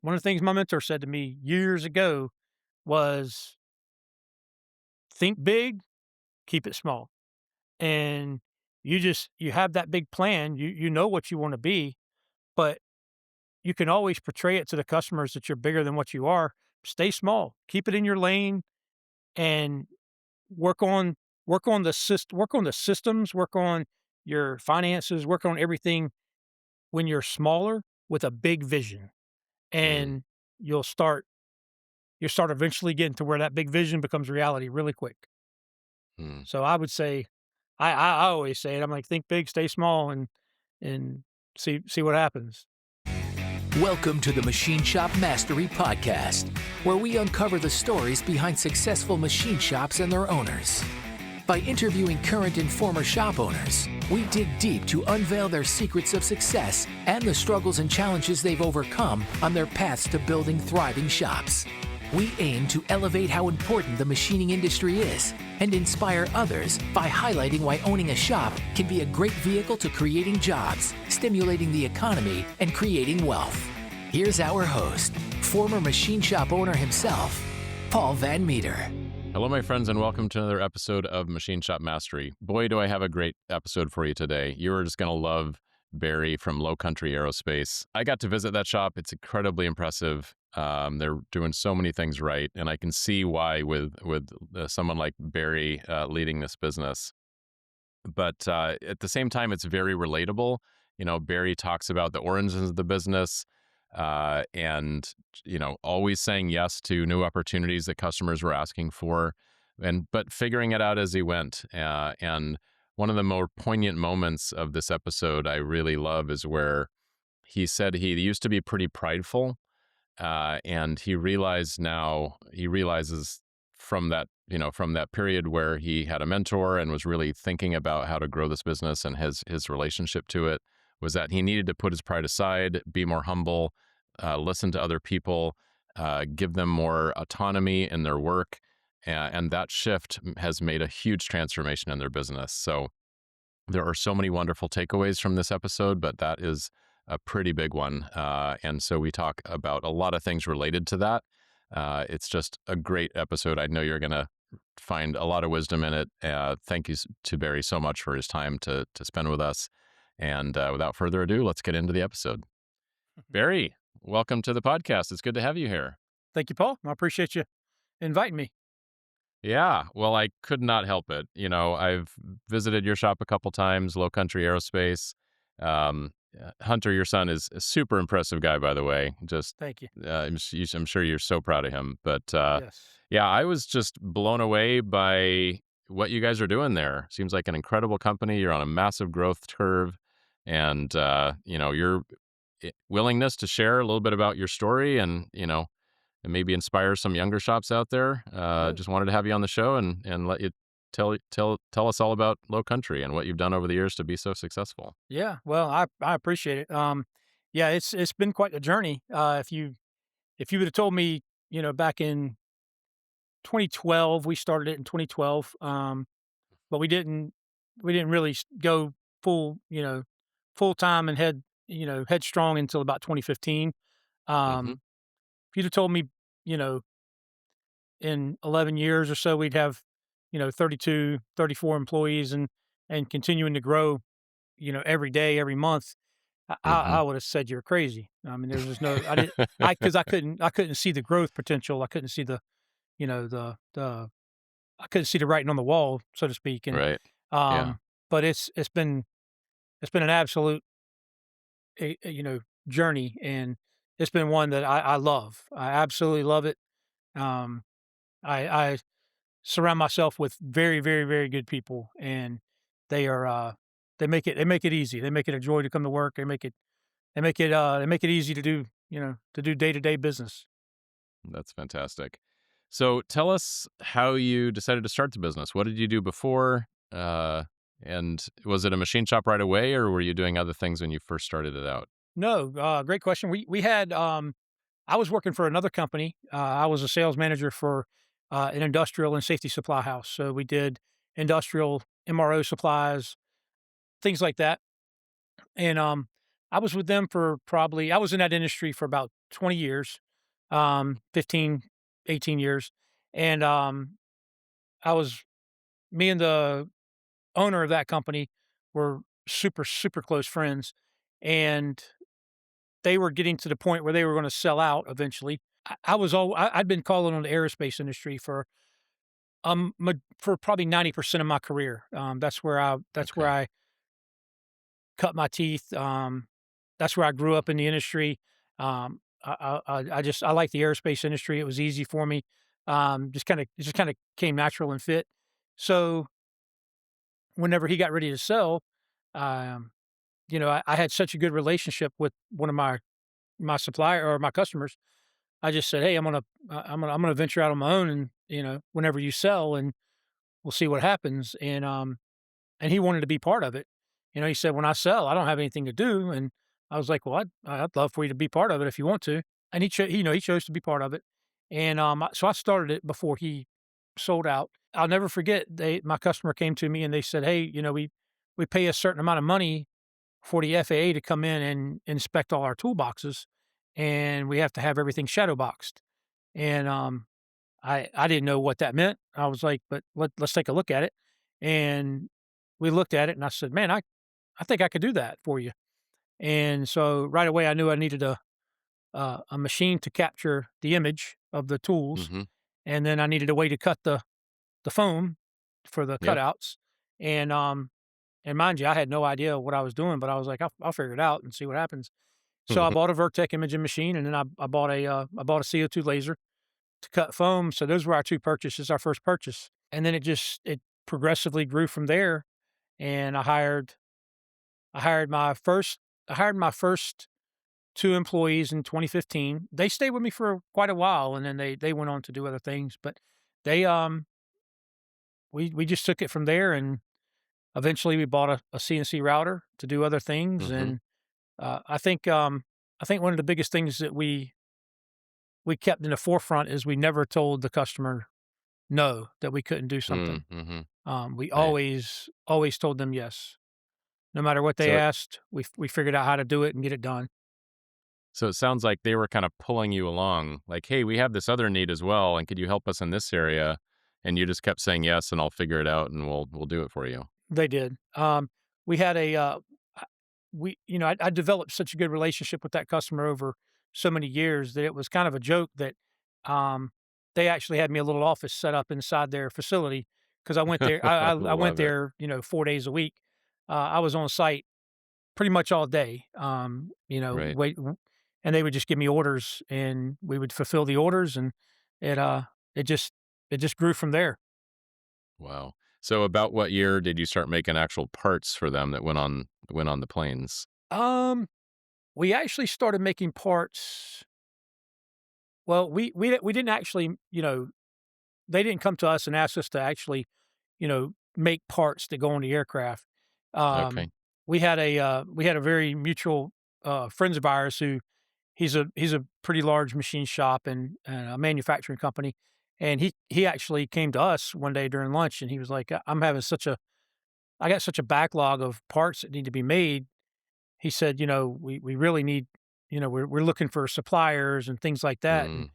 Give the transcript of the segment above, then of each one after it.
one of the things my mentor said to me years ago was think big, keep it small. And you have that big plan, you know what you want to be, but you can always portray it to the customers that you're bigger than what you are. Stay small, keep it in your lane, and work on work on the systems, work on your finances, work on everything when you're smaller with a big vision. Mm, And you'll start you'll start eventually getting to where that big vision becomes reality really quick. mm. So I would say I always say it. I'm like, think big, stay small, and see what happens. Welcome to the Machine Shop Mastery Podcast, where we uncover the stories behind successful machine shops and their owners. By interviewing current and former shop owners, we dig deep to unveil their secrets of success and the struggles and challenges they've overcome on their paths to building thriving shops. We aim to elevate how important the machining industry is and inspire others by highlighting why owning a shop can be a great vehicle to creating jobs, stimulating the economy, and creating wealth. Here's our host, former machine shop owner himself, Paul Van Meter. Hello, my friends, and welcome to another episode of Machine Shop Mastery. Boy, do I have a great episode for you today. You're just going to love Barry from Low Country Aerospace. I got to visit that shop. It's incredibly impressive. They're doing so many things right, and I can see why with someone like Barry leading this business. But at the same time, it's very relatable. You know, Barry talks about the origins of the business, and always saying yes to new opportunities that customers were asking for, and but figuring it out as he went. And one of the more poignant moments of this episode I really love is where he said he used to be pretty prideful, and he realizes from that period where he had a mentor and was really thinking about how to grow this business, and his relationship to it was that he needed to put his pride aside, be more humble, listen to other people, give them more autonomy in their work, and that shift has made a huge transformation in their business. So there are so many wonderful takeaways from this episode, but that is a pretty big one. And so we talk about a lot of things related to that. It's just a great episode. I know you're going to find a lot of wisdom in it. Thank you to Barry so much for his time to spend with us. And without further ado, let's get into the episode. Barry, welcome to the podcast. It's good to have you here. Thank you, Paul. I appreciate you inviting me. Yeah, well, I could not help it. I've visited your shop a couple times, Low Country Aerospace. Hunter, your son, is a super impressive guy, by the way. Just, Thank you. I'm sure you're so proud of him. But Yes. yeah, I was just blown away by what you guys are doing there. Seems like an incredible company. You're on a massive growth curve, and your willingness to share a little bit about your story and maybe inspire some younger shops out there. Good. Just wanted to have you on the show and let you tell us all about Low Country and what you've done over the years to be so successful. Yeah. Well, I appreciate it. Yeah, it's been quite a journey. If you would have told me, back in 2012, we started it in 2012. But we didn't really go full, full time and headstrong until about 2015. Hmm. If you'd have told me, you know, in 11 years or so, we'd have, 32, 34 employees and continuing to grow, every day, every month, I Hmm. would have said you're crazy. I mean, there's just no, I didn't, because I couldn't see the growth potential. I couldn't see the I couldn't see the writing on the wall, so to speak. And, Right. Yeah. um, but it's been an absolute, journey, and it's been one that I love. I absolutely love it. Um, I surround myself with very, very, very good people, and they are, they make it easy. They make it a joy to come to work. They make it easy to do day-to-day business. That's fantastic. So tell us how you decided to start the business. What did you do before? And was it a machine shop right away, or were you doing other things when you first started it out? No, great question. We had, I was working for another company. I was a sales manager for an industrial and safety supply house. So we did industrial MRO supplies, things like that. And I was with them for I was in that industry for about 20 years, 15, 18 years. And I was, me and the owner of that company were super, super close friends. And they were getting to the point where they were going to sell out eventually. I'd been calling on the aerospace industry for probably 90% of my career. That's where Okay. I cut my teeth. That's where I grew up in the industry. I like the aerospace industry. It was easy for me. It just kind of came natural and fit. So whenever he got ready to sell, um, I had such a good relationship with one of my supplier or my customers. I just said, "Hey, I'm gonna venture out on my own, and whenever you sell, and we'll see what happens." And he wanted to be part of it. He said, "When I sell, I don't have anything to do." And I was like, "Well, I'd love for you to be part of it if you want to." And he chose to be part of it. And so I started it before he sold out. I'll never forget. My customer came to me and they said, "Hey, we pay a certain amount of money for the FAA to come in and inspect all our toolboxes, and we have to have everything shadow boxed." And I didn't know what that meant. I was like, "But let's take a look at it." And we looked at it, and I said, "Man, I think I could do that for you." And so right away, I knew I needed a machine to capture the image of the tools, Mhm. and then I needed a way to cut the foam for the Yep. cutouts. And and mind you, I had no idea what I was doing, but I was like, I'll figure it out and see what happens. So I bought a Vertec imaging machine, and then I bought a CO2 laser to cut foam. So those were our 2 purchases, our first purchase. And then it progressively grew from there, and I hired my first 2 employees in 2015. They stayed with me for quite a while, and then they went on to do other things, but they, we just took it from there, and eventually we bought a CNC router to do other things. Mhm. And, I think one of the biggest things that we kept in the forefront is we never told the customer no, that we couldn't do something. Mm, mhm. We Right. always told them yes. No matter what they So asked, we figured out how to do it and get it done. so it sounds like they were kinda pulling you along, like, "Hey, we have this other need as well, and could you help us in this area?" And you just kept saying, "Yes, and I'll figure it out, and we'll do it for you." They did. We had I- I developed such a good relationship with that customer over so many years that it was kind of a joke that um, they actually had me a little office set up inside their facility because I went there. I went Love it. there, 4 days a week. I was on site pretty much all day. Right. And they would just give me orders, and we would fulfill the orders, and it uh it just it just grew from there. Wow. So about what year did you start making actual parts for them that went on the planes? Um, we actually started making parts. Well, we didn't actually, they didn't come to us and ask us to actually, make parts that go on the aircraft. Um, Okay. we had a very mutual friends of ours who he's a pretty large machine shop and a manufacturing company, and he actually came to us one day during lunch, and he was like, I'm having I got such a backlog of parts that need to be made." He said, we really need, we're looking for suppliers and things like that." And Mm,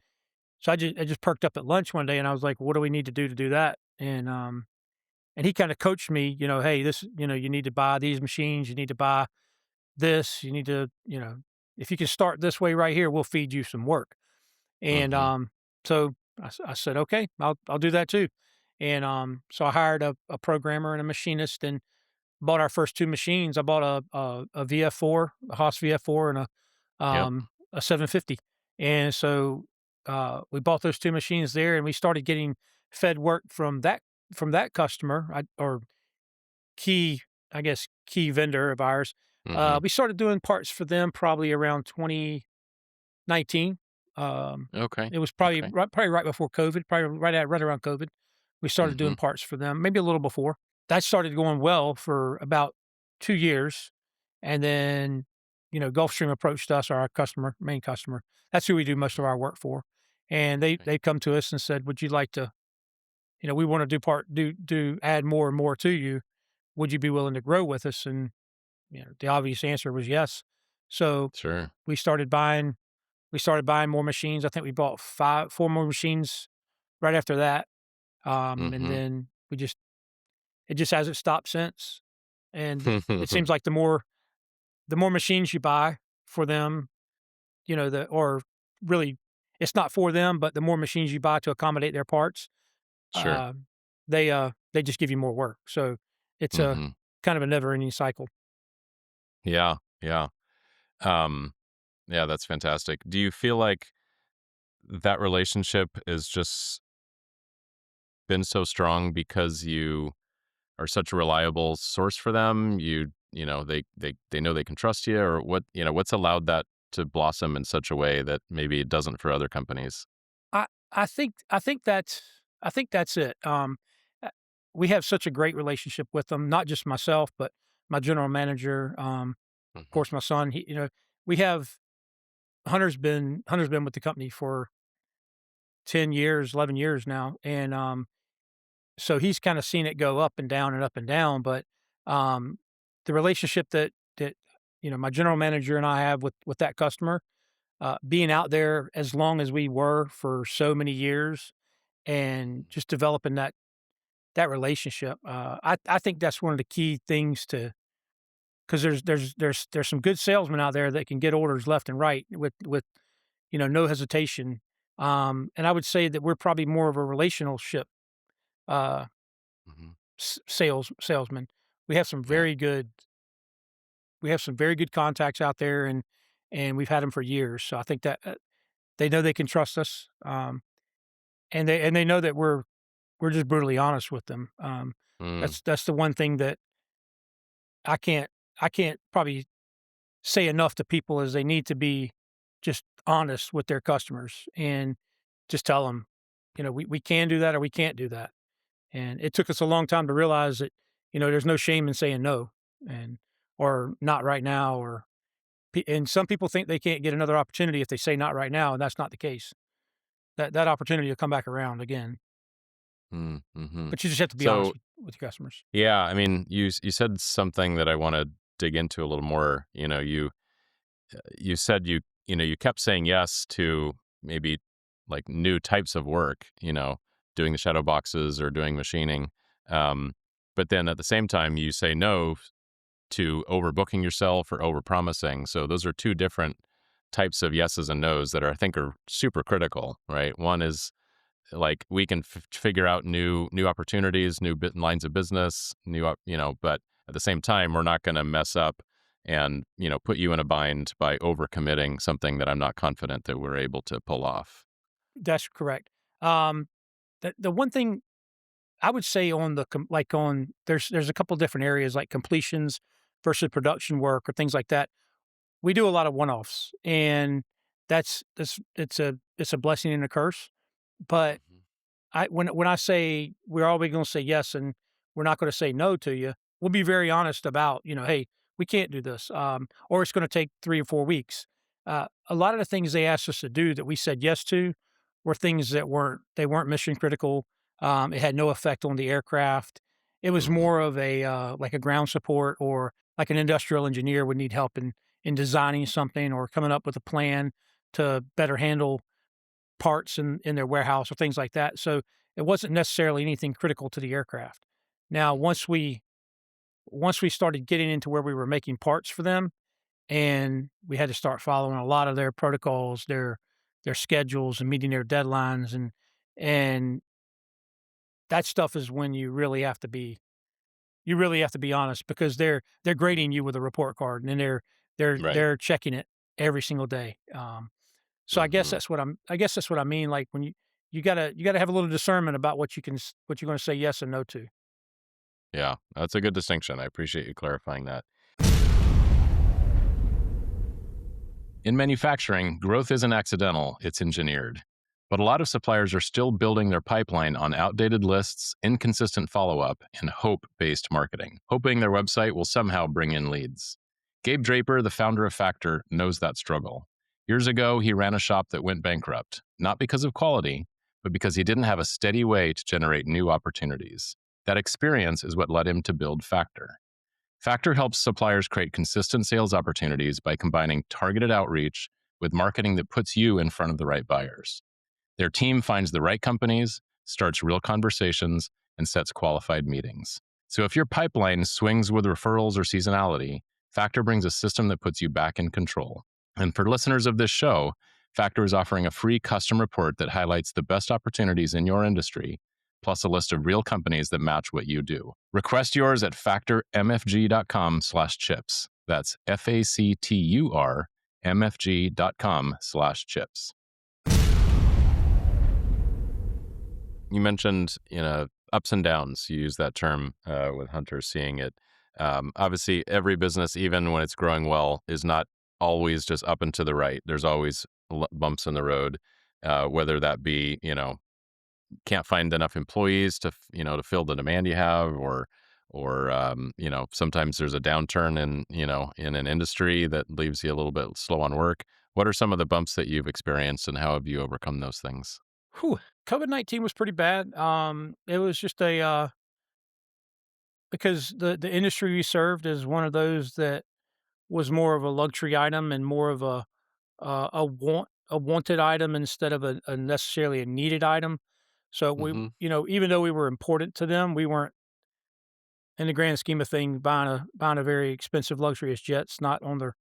so I just perked up at lunch one day, and I was like, "What do we need to do that?" And he kind of coached me, "Hey, you need to buy these machines, you need to buy this, you need to, if you can start this way right here, we'll feed you some work." And mhm. so I said, "Okay, I'll do that too." And so I hired a programmer and a machinist, and bought our first 2 machines. I bought a VF4, a Haas VF4, and Yep. a 750. And so, we bought those 2 machines there, and we started getting fed work from that customer, or key I guess, key vendor of ours. Mhm. We started doing parts for them probably around 2019. Um, Okay. it was Okay. probably right before COVID, probably right around COVID. We started doing Mhm. parts for them, maybe a little before. That started going well for about 2 years, and then, Gulfstream approached us, our main customer. That's who we do most of our work for, and Okay. they come to us and said, "Would you like to, we wanna do add more and more to you. Would you be willing to grow with us?" And, the obvious answer was yes. So Sure. we started buying we started buying more machines. I think we bought 4 more machines right after that, and Mm-hmm. then it just hasn't stopped since. And it seems like the more machines you buy for them, or really, it's not for them, but the more machines you buy to accommodate their parts, Sure. they just give you more work. So it's a Mm-hmm. kind of a never-ending cycle. Yeah. Yeah. Um, yeah, that's fantastic. Do you feel like that relationship has just been so strong because you are such a reliable source for them? They know they can trust you, or what's allowed that to blossom in such a way that maybe it doesn't for other companies? I think that's it. Uh, we have such a great relationship with them, not just myself, but my general manager, of Mhm. course, my son. We have Hunter's been with the company for 10 years, 11 years now, and so he's kind of seen it go up and down and up and down. But um, the relationship that my general manager and I have with that customer, being out there as long as we were for so many years, and just developing that relationship. I think that's one of the key things to, because there's some good salesmen out there that can get orders left and right with no hesitation. And I would say that we're probably more of a relationship uh, Mhm. salesman. We have some Yeah. very good we have some very good contacts out there, and we've had them for years. So I think that they know they can trust us, and they know that we're just brutally honest with them. Mm. That's the one thing that I can't I can't probably say enough to people, is they need to be just honest with their customers and just tell them, we can do that or we can't do that. And it took us a long time to realize that, there's no shame in saying no, and or not right now, and some people think they can't get another opportunity if they say not right now, and that's not the case. That opportunity will come back around again, Mm. Mhm. but you just have to be honest So, with your customers. yeah, I mean, you said something that I wanna dig into a little more. You said you kept saying yes to maybe, like, new types of work, doing the shadow boxes or doing machining, um, but then at the same time, you say no to overbooking yourself or overpromising. So those are 2 different types of yeses and nos that I think are super critical, right? One is, like, we can figure out new opportunities, new lines of business, but at the same time, we're not gonna mess up and, put you in a bind by overcommitting something that I'm not confident that we're able to pull off. That's correct. Um, the one thing I would say on there's a couple different areas like completions versus production work or things like that. We do a lot of one-offs, and that's it's a blessing and a curse. But Mhm. when I say we're always going to say yes, and we're not going to say no to you, we'll be very honest about, hey, we can't do this, or it's going to take 3 or 4 weeks. A lot of the things they asked us to do that we said yes to were things that weren't mission critical. It had no effect on the aircraft. It was Mhm. more of a like a ground support, or like an industrial engineer would need help in designing something or coming up with a plan to better handle parts in their warehouse or things like that. So it wasn't necessarily anything critical to the aircraft. Now, Mhm. once we started getting into where we were making parts for them, and we had to start following a lot of their protocols, their schedules, and meeting their deadlines, and that stuff is when you really have to be honest, because they're grading you with a report card, and then they're Right. they're checking it every single day. So Mhm. I guess that's what I mean, like, when you gotta have a little discernment about what you're gonna say yes and no to. Yeah, that's a good distinction. I appreciate you clarifying that. In manufacturing, growth isn't accidental, it's engineered. But a lot of suppliers are still building their pipeline on outdated lists, inconsistent follow up, and hope based marketing, hoping their website will somehow bring in leads. Gabe Draper, the founder of Factor, knows that struggle. Years ago, he ran a shop that went bankrupt, not because of quality, but because he didn't have a steady way to generate new opportunities. That experience is what led him to build Factor. Factor helps suppliers create consistent sales opportunities by combining targeted outreach with marketing that puts you in front of the right buyers. Their team finds the right companies, starts real conversations, and sets qualified meetings. So if your pipeline swings with referrals or seasonality, Factor brings a system that puts you back in control. And for listeners of this show, Factor is offering a free custom report that highlights the best opportunities in your industry, plus a list of real companies that match what you do. Request yours at factormfg.com/chips. That's facturmfg.com/chips. You mentioned, ups and downs. You use that term with Hunter, seeing it. Obviously, every business, even when it's growing well, is not always just up and to the right. There's always bumps in the road, whether that be, can't find enough employees to fill the demand you have, or sometimes there's a downturn in an industry that leaves you a little bit slow on work. What are some of the bumps that you've experienced, and how have you overcome those things? Whew. COVID-19 was pretty bad. It was just because the industry we served is one of those that was more of a luxury item and more of a wanted item instead of a necessarily a needed item. So Hmm. even though we were important to them, we weren't in the grand scheme of things buying a very expensive luxurious jets, not on their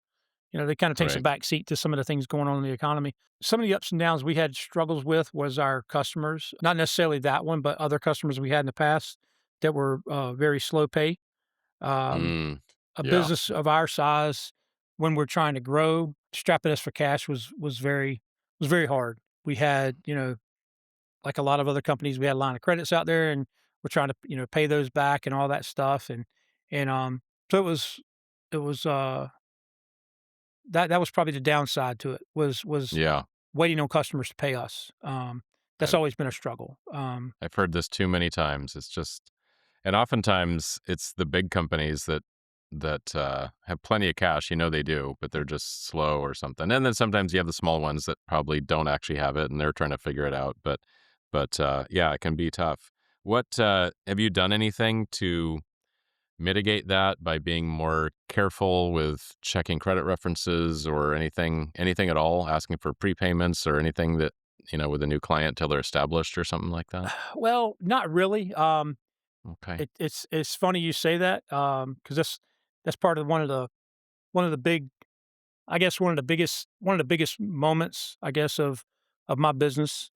they kind of takes a Right. back seat to some of the things going on in the economy. Some of the ups and downs we had struggles with was our customers, not necessarily that one, but other customers we had in the past that were very slow pay. Um, Mm, a yeah. business of our size, when we're trying to grow, strapping us for cash was very hard. We had, like a lot of other companies, we had a line of credits out there, and we're trying to, pay those back and all that stuff, and so it was that was probably the downside to it was Yeah. waiting on customers to pay us. That's I've always been a struggle. I've heard this too many times. It's just, and oftentimes it's the big companies that have plenty of cash. They do, but they're just slow or something. And then sometimes you have the small ones that probably don't actually have it, and they're trying to figure it out. But yeah, it can be tough. What have you done anything to mitigate that by being more careful with checking credit references or anything at all, asking for prepayments or anything that, with a new client till they're established or something like that? Well, not really. Okay. It's funny you say that because that's part of one of the big I guess one of the biggest moments I guess of my business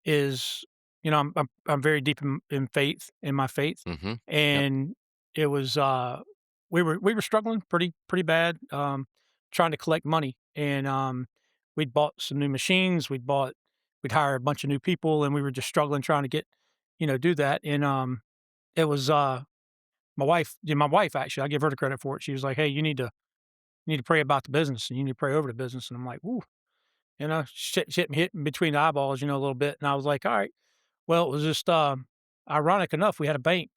is I'm very deep in faith in my faith, Mm-hmm. Yep. and it was we were struggling pretty bad trying to collect money, and we'd bought some new machines, we'd hire a bunch of new people, and we were just struggling trying to get do that, and it was my wife actually I give her the credit for it. She was like, hey, you need to pray about the business and you need to pray over the business, and I'm like, ooh, shit hit me between the eyeballs, a little bit, and I was like, all right. Well, it was just, ironic enough, we had a bank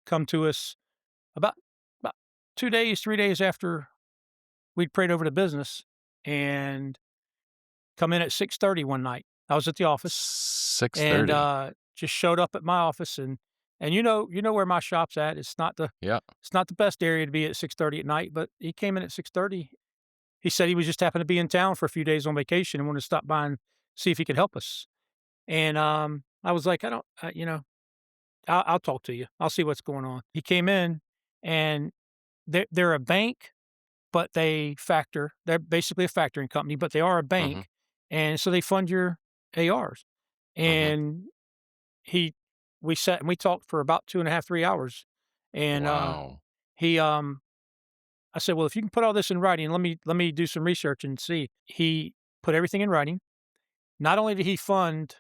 come to us about about 2 days, 3 days after we'd prayed over the business and come in at 6:30 one night. I was at the office and, 6:30. just showed up at my office and you know where my shop's at. Yeah. It's not the best area to be at 6:30 at night, but he came in at 6:30. He said he was just happened to be in town for a few days on vacation and wanted to stop by and see if he could help us. And, I was like, "I don't, I'll talk to you. I'll see what's going on." He came in and they're a bank, but they factor. They're basically a factoring company, but they are a Mm-hmm. bank, and so they fund your ARs. Mm-hmm. And he we sat and we talked for about 2.5, 3 hours, and, Wow. he, I said, "Well, if you can put all this in writing, let me do some research and see." He put everything in writing. Not only did he funds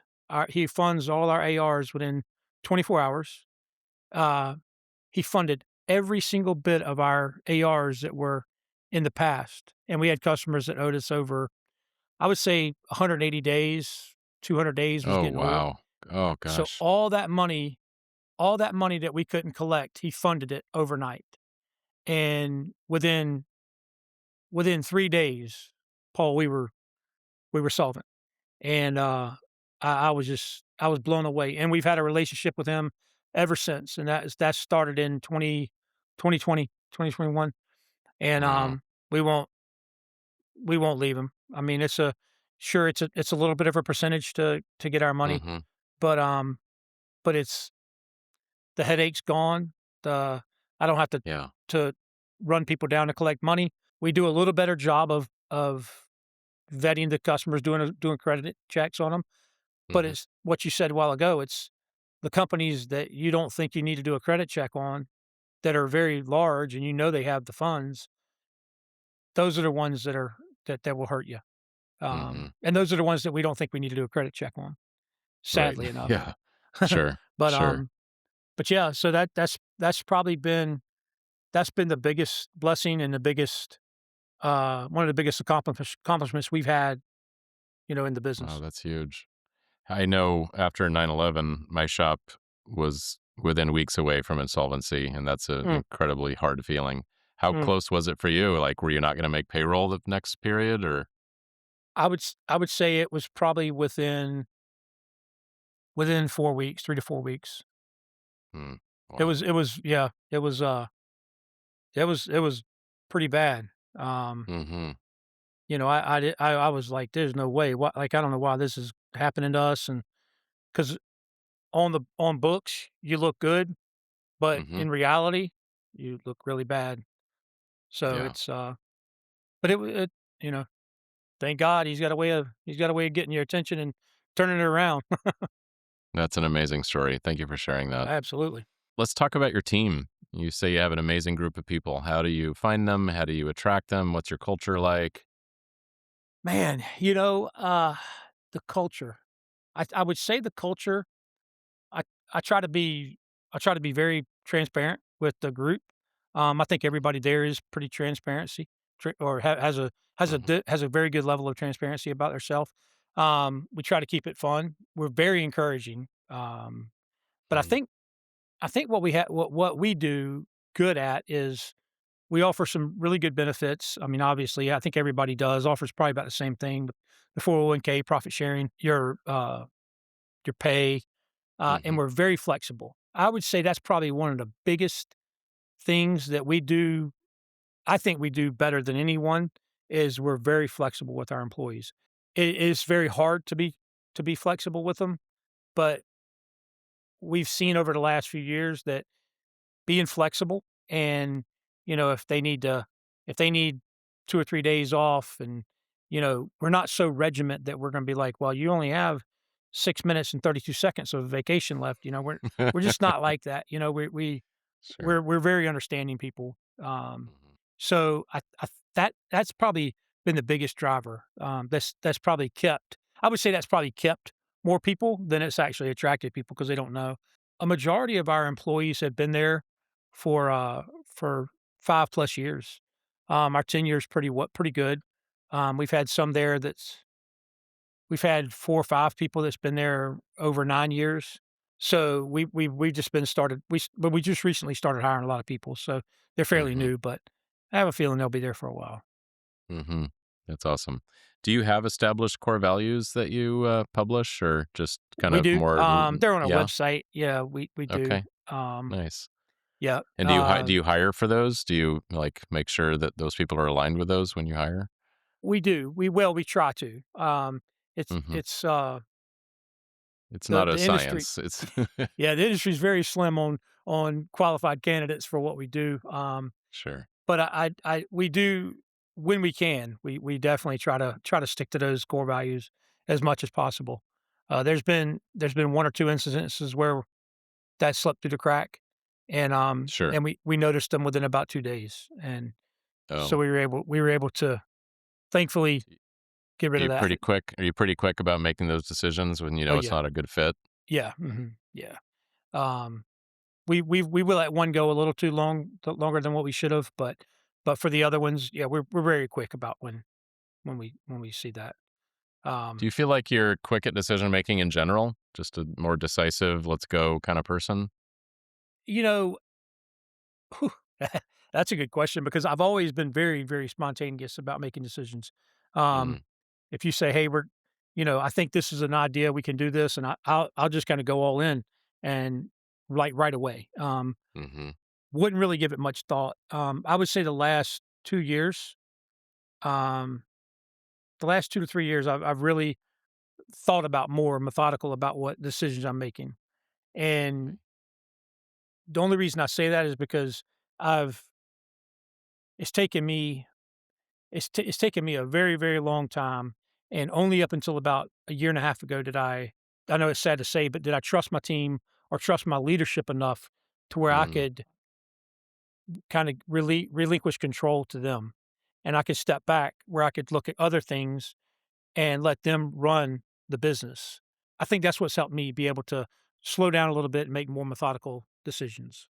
all our ARs within 24 hours. Uh, he funded every single bit of our ARs that were in the past, and we had customers that owed us over, I would say 180 days, 200 days was Oh, getting old. wow. Oh, So gosh. all that money that we couldn't collect, he funded it overnight. And within 3 days, Paul, we were solvent. And, I was blown away, and we've had a relationship with him ever since, and that started in 2020, 2021, and, Mm. we won't we won't leave them. I mean, it's a little bit of a percentage to get our money, Mhm. but, um, but it's the headache's gone. The I don't have Yeah. to run people down to collect money. We do a little better job of vetting the customers, doing credit checks on them. But Mhm. it's what you said a while ago. It's the companies that you don't think you need to do a credit check on that are very large, and you know they have the funds. Those are the ones that will hurt you. Mhm. And those are the ones that we don't think we need to do a credit check on. Right. Sadly enough. Yeah. Sure. but Sure. um, but yeah, so that's probably been the biggest blessing and the biggest one of the biggest accomplishments we've had, in the Wow, business. that's huge. I know after 9/11, my shop was within weeks away from insolvency, and that's an Mm, incredibly hard feeling. How mm. close was it for you? Like, were you not gonna make payroll the next period or I would say it was probably within 4 weeks, 3 to 4 weeks. Hmm. Wow. Yeah, it was pretty bad. Um, Mhm. I was like, "There's no way, what," like, I don't know why this is happening to us, and because on books, you look good, but Mhm. in reality, you look really bad. So Yeah. it's, but it you know, thank God he's got a way of getting your attention and turning it around. That's an amazing story. Thank you for sharing that. Absolutely. Let's talk about your team. You say you have an amazing group of people. How do you find them? How do you attract them? What's your culture like? Man, the culture. I would say the culture. I I try to be I try to be very transparent with the group. I think everybody there is pretty transparency, or Mhm. has a very good level of transparency about themselves. We try to keep it fun. We're very encouraging. But Mhm. I think what we do good at is we offer some really good benefits. I mean, obviously, I think everybody does offers probably about the same thing. But the 401k, profit sharing, your pay, and Mhm. we're very flexible. I would say that's probably one of the biggest things that we do. I think we do better than anyone is we're very flexible with our employees. It is very hard to be flexible with them, but we've seen over the last few years that being flexible and, if they need 2 or 3 days off, and, we're not so regiment that we're gonna be like, "Well, you only have 6 minutes and 32 seconds of vacation left," we're just not like that, Sure. we're very understanding people, Mhm. so that's probably been the biggest driver, that's probably kept I would say that's probably kept more people than it's actually attracted people because they don't know. A majority of our employees have been there for 5 plus years. Our tenure is pretty good. We've had some there we've had 4 or 5 people that's been there over 9 years. So we've just been started but we just recently started hiring a lot of people, so they're fairly Mhm. new, but I have a feeling they'll be there for a while. Mhm. That's awesome. Do you have established core values that you, publish or just kind We of do. more They're on our yeah? website. Yeah, we do. Okay. Nice. Yeah, And do you hire for those? Do you, like, make sure that those people are aligned with those when you hire? we do. We try to. It's Mhm. it's It's not a the industry. science. It's Yeah, the industry is very slim on qualified candidates for what we do. Sure. But we do when we can. We definitely try to stick to those core values as much as possible. There's been 1 or 2 incidences where that slipped through the crack, Sure. and we noticed them within about 2 days, and so Oh. we were able to thankfully get rid of that. Are you pretty quick about making those decisions when you Oh know it's yeah, not a good fit? yeah, yeah. Um, we will let one go a little too longer than what we should have, but for the other ones, yeah, we're very quick about when we see that. Do Um, you feel like you're quick at decision making in general? Just a more decisive, let's go kind of person? you know, whew, that's a good question because I've always been very spontaneous about making decisions. Um, Mm. if you say, "Hey, I think this is an idea. We can do this," and I'll just kind of go all in and like right away. Mhm. Wouldn't really give it much thought. I would say the last 2 years. the last 2 to 3 years, I've really thought about more methodical about what decisions I'm making. And the only reason I say that is because I've it's taken me it's taken me a very, very long time, and only up until about a year and a half ago did I know it's sad to say, but did I trust my team or trust my leadership enough to where I Mm. could kinda relinquish control to them, and I could step back where I could look at other things and let them run the business. I think that's what's helped me be able to slow down a little bit and make more methodical decisions.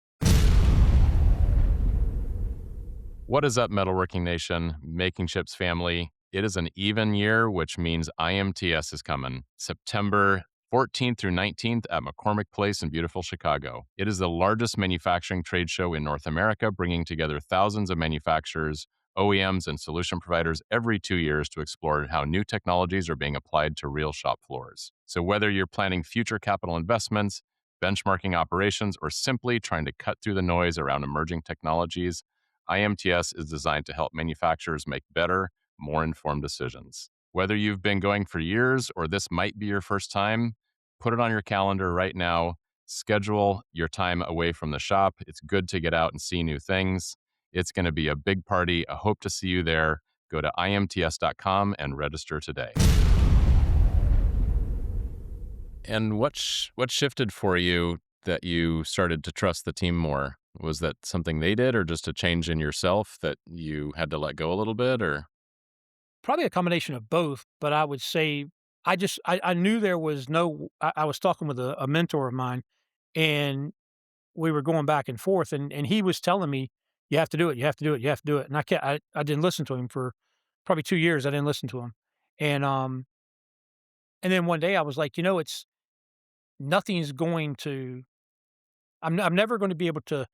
What is up, Metalworking Nation, Making Ships family? It is an even year, which means IMTS is coming September 14th through 19th at McCormick Place in beautiful Chicago. It is the largest manufacturing trade show in North America, bringing together thousands of manufacturers, OEMs, and solution providers every 2 years to explore how new technologies are being applied to real shop floors. So, whether you're planning future capital investments, benchmarking operations, or simply trying to cut through the noise around emerging technologies, IMTS is designed to help manufacturers make better, more informed decisions. Whether you've been going for years or this might be your first time, put it on your calendar right now. Schedule your time away from the shop. It's good to get out and see new things. It's going to be a big party. I hope to see you there. Go to imts.com and register today. And what shifted for you that you started to trust the team more? Was that something they did or just a change in yourself that you had to let go a little bit or? Probably a combination of both, but I would say I knew there was no I was talking with a mentor of mine, and we were going back and forth, and he was telling me, "You have to do it, you have to do it, you have to do it," and I didn't listen to him for probably 2 years. I didn't listen to him, and, um, and then one day I was like, "You know, it's nothing's going to I'm never gonna be able to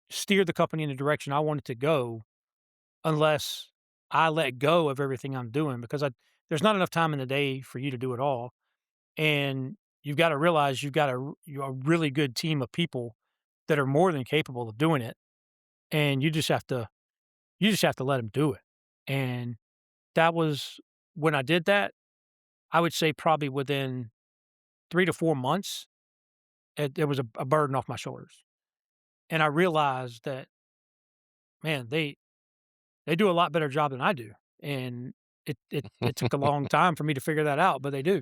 steer the company in the direction I want it to go unless I let go of everything I'm doing because I there's not enough time in the day for you to do it all, and you've gotta realize you've got a really good team of people that are more than capable of doing it, and you just have to let them do it, and that was when I did that, I would say probably within 3 to 4 months, there was a burden off my shoulders, and I realized that, man, they do a lot better job than I do, and it took a long time for me to figure that out, but they do,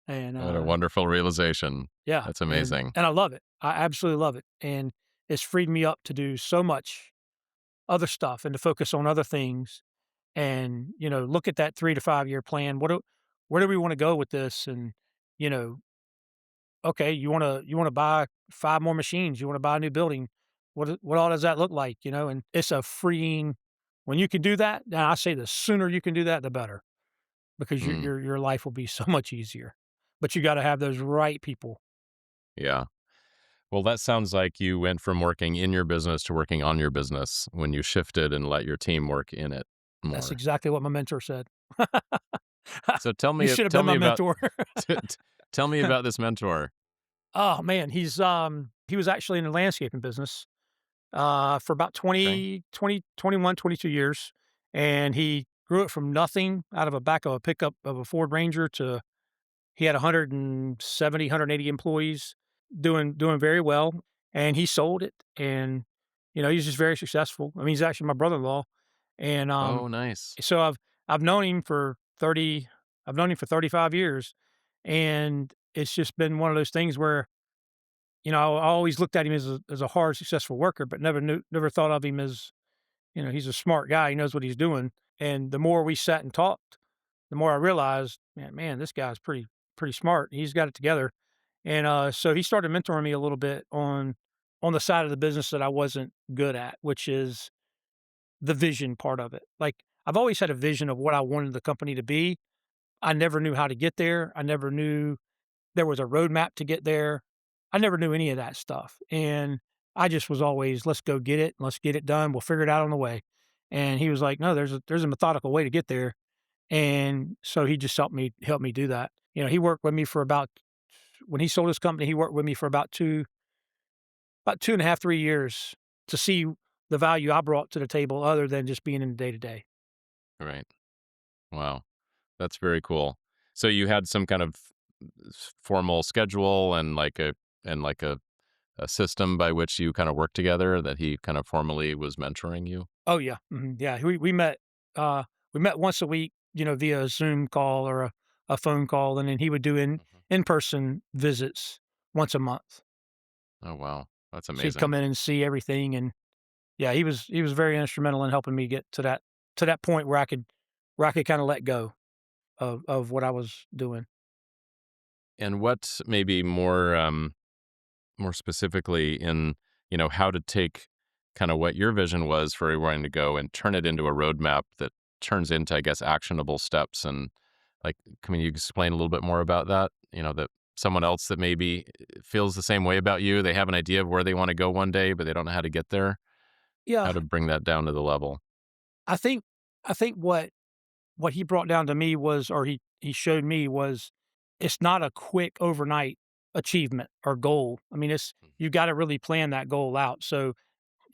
and, What a wonderful realization. yeah, That's amazing. and I love it. I absolutely love it, and it's freed me up to do so much other stuff and to focus on other things and, look at that 3 to 5-year plan. Where do we wanna go with this? And, you know, okay, you wanna buy 5 more machines, you wanna buy a new building. What all does that look like, And it's a freeing when you can do that, and I say the sooner you can do that, the better, because Mm, your life will be so much easier. But you gotta have those right people. yeah. Well, that sounds like you went from working in your business to working on your business when you shifted and let your team work in it That's more. exactly what my mentor said. So You should have tell been me my about mentor. tell me about this mentor. Oh, man, he was actually in the landscaping business, for about Okay. 22 years, and he grew it from nothing out of a back of a pickup of a Ford Ranger to he had 170, 180 employees doing very well, and he sold it, and, he's just very successful. I mean, he's actually my brother-in-law, and, Oh, nice. so I've known him for 30 I've known him for 35 years, and it's just been one of those things where, I always looked at him as a hard, successful worker, but never thought of him as, he's a smart guy, he knows what he's doing, and the more we sat and talked, the more I realized, man, this guy's pretty smart, he's got it together, and, so he started mentoring me a little bit on the side of the business that I wasn't good at, which is the vision part of it. Like, I've always had a vision of what I wanted the company to be. I never knew how to get there. I never knew there was a roadmap to get there. I never knew any of that stuff. And I just was always, let's go get it. Let's get it done. We'll figure it out on the way. And he was like, no, there's a methodical way to get there. And so he just helped me do that. He worked with me for about when he sold his company, he worked with me for about 2.5, 3 years to see the value I brought to the table other than just being in the day to day. Right. Wow. That's very cool. So you had some kind of formal schedule and a system by which you kind of work together that he kind of formally was mentoring you? Oh, yeah, yeah, uh, we met once a week, via a Zoom call or a phone call, and then he would do Mhm. in-person visits once a month. Oh, wow. That's So he'd amazing. come in and see everything, and yeah, he was very instrumental in helping me get to that point where I could kinda let go of what I was doing. And what maybe more specifically in, how to take kind of what your vision was for where you wanting to go and turn it into a roadmap that turns into, I guess, actionable steps. And like, can you explain a little bit more about that? That someone else that maybe feels the same way about you, they have an idea of where they want to go one day, but they don't know how to get there, how Yeah, to bring that down to the level. I think I think what he brought down to me was or he showed me was it's not a quick overnight achievement or goal. I mean, you gotta really plan that goal out. So,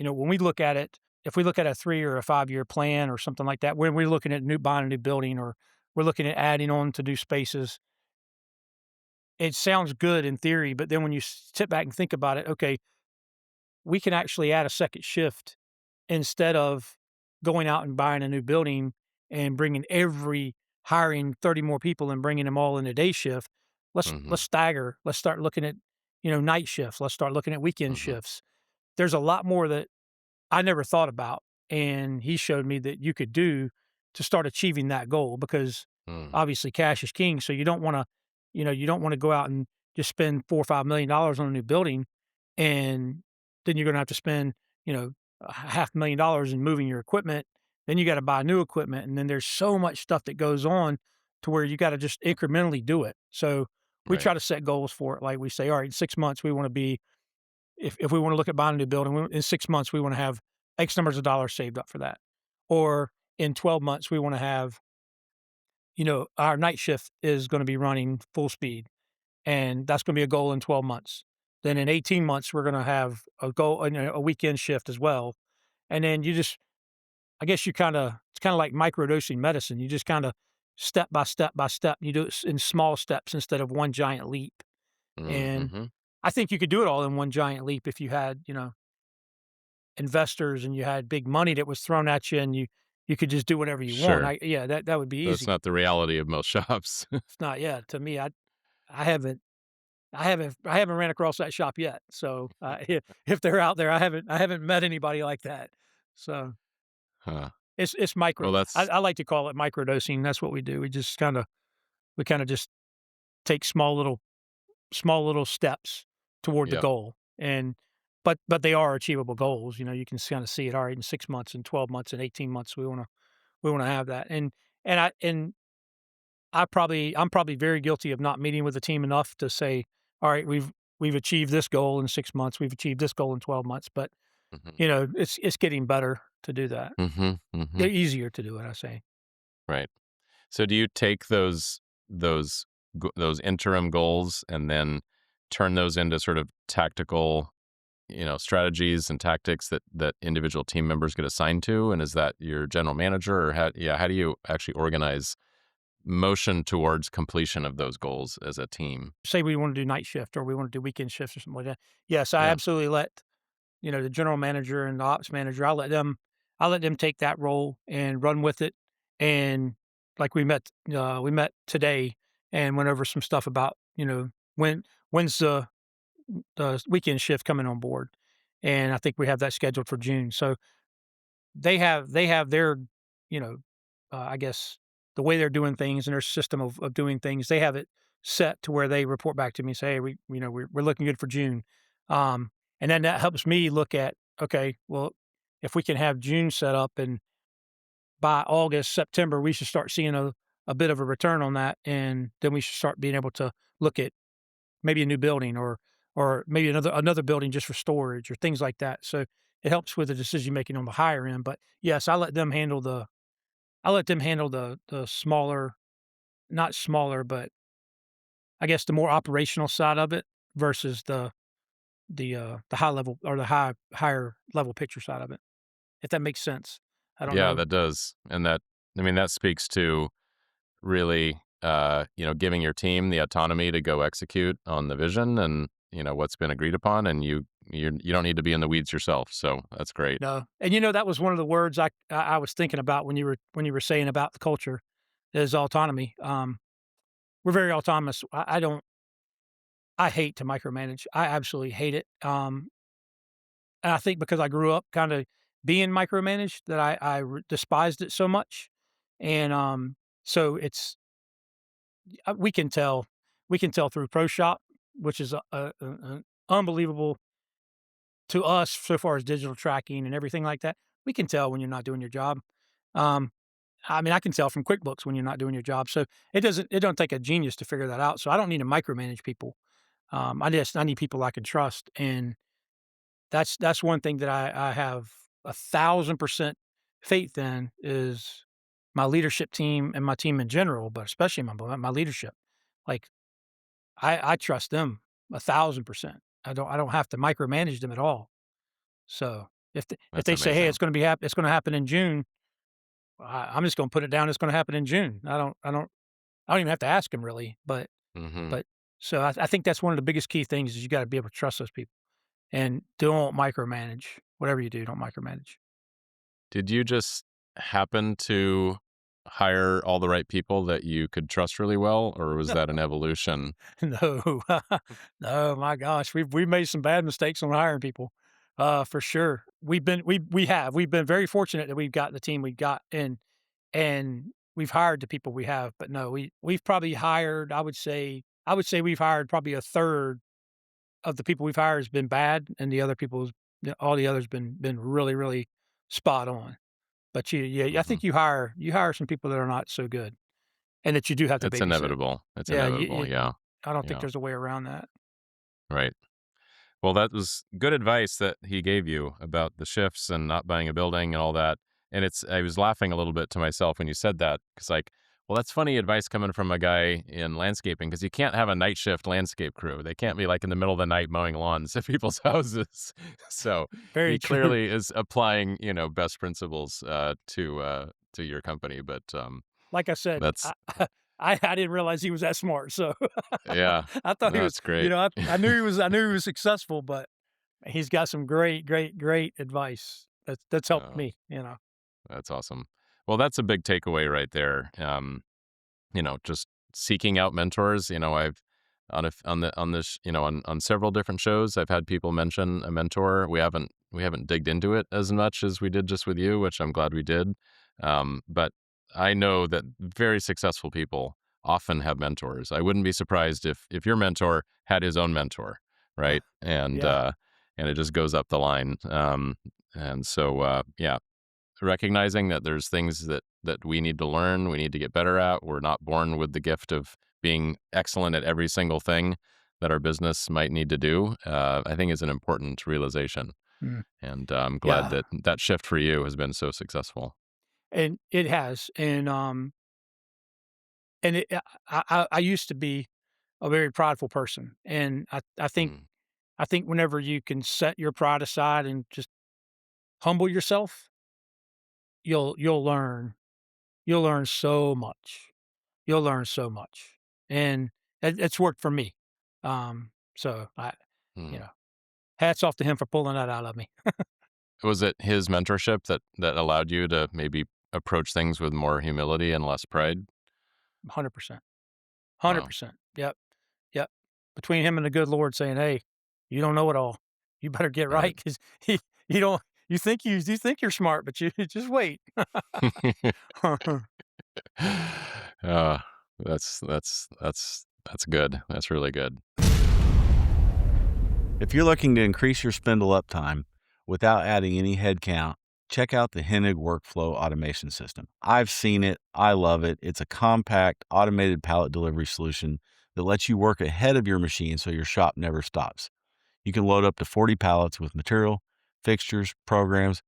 when we look at it, if we look at a 3 or a 5-year plan or something like that, when we're looking at buying a new building or we're looking at adding on to new spaces, it sounds good in theory, but then when you sit back and think about it, okay, we can actually add a second shift instead of going out and buying a new building and hiring 30 more people and bringing them all in a day shift. Let's Hmm. stagger. Let's start looking at, night shifts. Let's start looking at weekend Hmm. shifts. There's a lot more that I never thought about, and he showed me that you could do to start achieving that goal because Mm. obviously cash is king. So you don't want to go out and just spend $4 or $5 million on a new building, and then you're going to have to spend a $500,000 in moving your equipment. Then you got to buy new equipment, and then there's so much stuff that goes on to where you got to just incrementally do it. So we Right. try to set goals for it. Like we say, all right, in 6 months we want to be if we want to look at buying a new building, in 6 months, we want to have X numbers of dollars saved up for that. Or in 12 months, we want to have, our night shift is going to be running full speed. And that's going to be a goal in 12 months. Then in 18 months, we're going to have a goal, a weekend shift as well. And then I guess it's kind of like microdosing medicine. You just kind of step by step by step, you do it in small steps instead of one giant leap. And Mm-hmm. I think you could do it all in one giant leap if you had, investors and you had big money that was thrown at you and you could just do whatever you want. Sure. That would be That's easy. not the reality of most shops. It's not, yeah, to me, I haven't I haven't ran across that shop yet. So, if they're out there, I haven't met anybody like that. So, Huh. it's micro Well, that's, I like to call it microdosing. That's what we do. We kinda just take small little steps toward the yep. goal, and but they are achievable goals. You can kinda see it, alright, in 6 months, in 12 months, in 18 months, we wanna have that, and I'm probably very guilty of not meeting with the team enough to say, "All right, we've achieved this goal in 6 months, we've achieved this goal in 12 months," but, Hmm. it's getting better to do that. Hmm. Hmm. They're easier to do it, I say. Right. So do you take those those interim goals and then turn those into sort of tactical, strategies and tactics that individual team members get assigned to? And is that your general manager, or how do you actually organize motion towards completion of those goals as a team? Say we wanna do night shift or we wanna do weekend shifts or something like that. Yes, I Yeah. absolutely let, the general manager and the ops manager, I let them take that role and run with it, and, like, we met today and went over some stuff about, when's the weekend shift coming on board, and I think we have that scheduled for June. So they have their, you know, I guess the way they're doing things and their system of doing things. They have it set to where they report back to me and say, hey, we're looking good for June, and then that helps me look at okay, well, if we can have June set up and by August, September, we should start seeing a bit of a return on that, and then we should start being able to look at maybe a new building or maybe another building just for storage or things like that. So it helps with the decision making on the higher end. But yes, I let them handle the smaller, not smaller, but I guess the more operational side of it versus the high level or the higher level picture side of it. If that makes sense. I don't Yeah, know. that does. And that, I mean, that speaks to, really, giving your team the autonomy to go execute on the vision and, what's been agreed upon, and you don't need to be in the weeds yourself. So that's great. No, and that was one of the words I was thinking about when you were saying about the culture is autonomy. We're very autonomous. I don't. I hate to micromanage. I absolutely hate it. And I think because I grew up kind of being micromanaged that despised it so much, and so it's we can tell through Pro Shop, which is an unbelievable to us so far as digital tracking and everything like that. We can tell when you're not doing your job. Um, I mean, I can tell from QuickBooks when you're not doing your job. So it don't take a genius to figure that out. So I don't need to micromanage people. I need people I can trust, and that's one thing that I have 1,000% faith in is my leadership team and my team in general, but especially my leadership. Like I trust them 1,000%. I don't have to micromanage them at all. So if That's they say, "Hey, amazing. it's going to happen in June," I'm just going to put it down. It's going to happen in June. I don't even have to ask them really. Hmm. But so I think that's one of the biggest key things is you got to be able to trust those people and don't micromanage. Whatever you do, don't micromanage. Did you just happen to hire all the right people that you could trust really well, or was that an evolution? No, no, my gosh, we've made some bad mistakes on hiring people, for sure. We've been very fortunate that we've got the team we've got, and we've hired the people we have. But no, we've probably hired. I would say we've hired probably a third of the people we've hired has been bad, and the other people's all the others been really really spot on. But yeah, I Hmm. think you hire some people that are not so good, and that you do have to It's babysit. inevitable. It's Yeah, inevitable. Yeah. I don't think Yeah. there's a way around that. Right. Well, that was good advice that he gave you about the shifts and not buying a building and all that. And I was laughing a little bit to myself when you said that because, like, well, that's funny advice coming from a guy in landscaping because you can't have a night shift landscape crew. They can't be like in the middle of the night mowing lawns at people's houses. So Very he true. clearly is applying, best principles to your company. But Like I said, that's I didn't realize he was that smart, so yeah, I thought he was that's great. I knew he was successful, but he's got some great advice that's helped Uh, me. that's awesome. Well, that's a big takeaway right there. Just seeking out mentors. I've on the on this, on several different shows, I've had people mention a mentor. We haven't digged into it as much as we did just with you, which I'm glad we did. But I know that very successful people often have mentors. I wouldn't be surprised if your mentor had his own mentor, Uh, right? yeah. And it just goes up the line. And so, yeah, recognizing that there's things that we need to learn, we need to get better at. We're not born with the gift of being excellent at every single thing that our business might need to do. I think is an important realization, Mm, and I'm glad yeah, that that shift for you has been so successful. and it has, and I used to be a very prideful person, and Mm, I think whenever you can set your pride aside and just humble yourself, you'll learn so much. You'll learn so much, and it's worked for me. So you mm. know, hats off to him for pulling that out of me. Was it his mentorship that allowed you to maybe approach things with more humility and less pride? 100%, Wow. 100%. Yep, yep. Between him and the good Lord saying, "Hey, you don't know it all. You better get Right. right because you don't. You think you're smart, but you just wait." uh, that's good. That's really good. If you're looking to increase your spindle uptime without adding any headcount, check out the Hennig workflow automation system. I've seen it. I love it. It's a compact, automated pallet delivery solution that lets you work ahead of your machine so your shop never stops. You can load up to 40 pallets with material, fixtures, programs,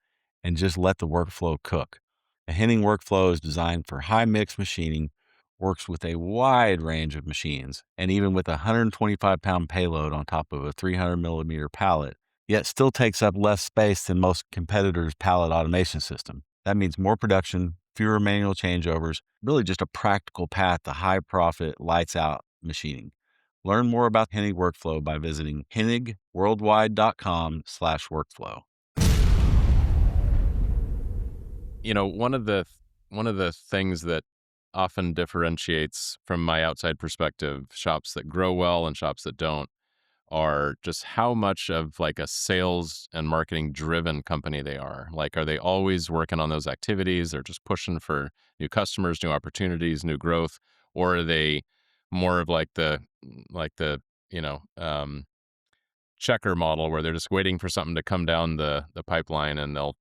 and just let the workflow cook. A Henning workflow is designed for high mix machining, works with a wide range of machines, and even with a 125-pound payload on top of a 300 millimeter pallet, yet still takes up less space than most competitors' pallet automation system. That means more production, fewer manual changeovers, really just a practical path to high profit, lights out machining. Learn more about Hennig workflow by visiting hennigworldwide.com/workflow. One of the things that often differentiates from my outside perspective shops that grow well and shops that don't are just how much of like a sales and marketing driven company they are. Like, are they always working on those activities? They're just pushing for new customers, new opportunities, new growth, or are they more of like the you know checker model where they're just waiting for something to come down the pipeline and they'll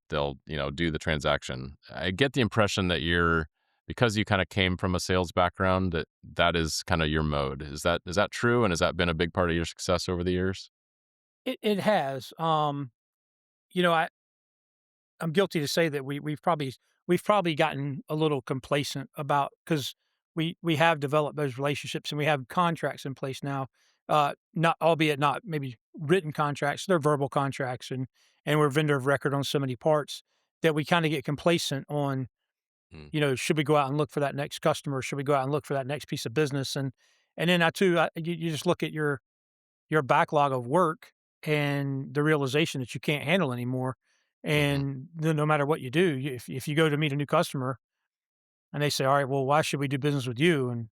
do the transaction. I get the impression that you're because you kind of came from a sales background that is kind of your mode. Is that true? And has that been a big part of your success over the years? It has. You know, I'm guilty to say that we've probably gotten a little complacent about because we have developed those relationships and we have contracts in place now. Not albeit not maybe written contracts, they're verbal contracts, and we're vendor of record on so many parts that we kind of get complacent on. Mm, Should we go out and look for that next customer? Should we go out and look for that next piece of business? And then I too, you just look at your backlog of work and the realization that you can't handle anymore. mm-hmm, And then no matter what you do, if you go to meet a new customer and they say, all right, well, why should we do business with you? And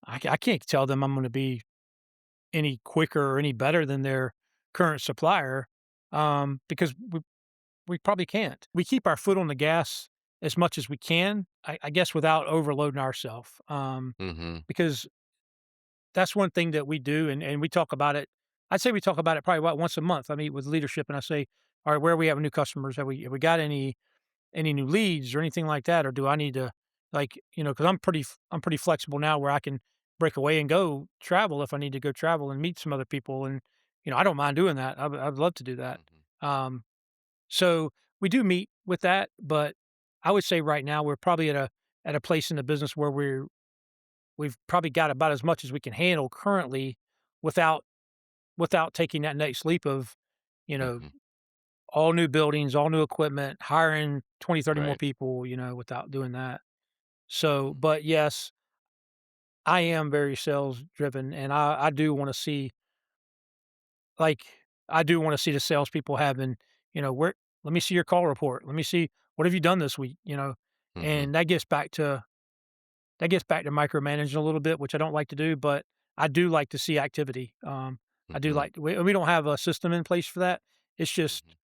I can't tell them I'm going to be any quicker or any better than their current supplier because we probably can't. We keep our foot on the gas as much as we can, I guess, without overloading ourselves. mm-hmm, Because that's one thing that we do, and we talk about it. I'd say we talk about it probably about once a month. I meet with leadership and I say, "All right, where are we at with new customers? Have we got any new leads or anything like that? Or do I need to because I'm pretty flexible now where I can break away and go travel if I need to go travel and meet some other people, and I don't mind doing that. I'd love to do that. mm-hmm, Um, so we do meet with that, but I would say right now we're probably at a place in the business where we've probably got about as much as we can handle currently without taking that next leap of, you know, mm-hmm. all new buildings, all new equipment, hiring 20, 30 more Right. people, without doing that. So, but yes, I am very sales driven and I do want to see like I do want to see the salespeople having, where let me see your call report. Let me see what have you done this week, Mm-hmm, and that gets back to micromanaging a little bit, which I don't like to do, but I do like to see activity. I do mm-hmm, like we don't have a system in place for that. It's just mm-hmm,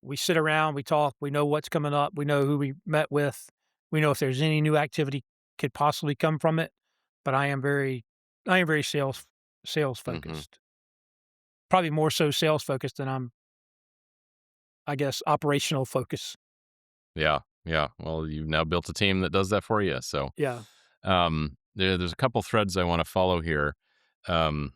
we sit around, we talk, we know what's coming up, we know who we met with, we know if there's any new activity could possibly come from it. But I am very sales mm-hmm. focused. Probably more so sales focused than I guess operational focus. Yeah, yeah. Well, you've now built a team that does that for you. So, Yeah. there's a couple threads I want to follow here. Um,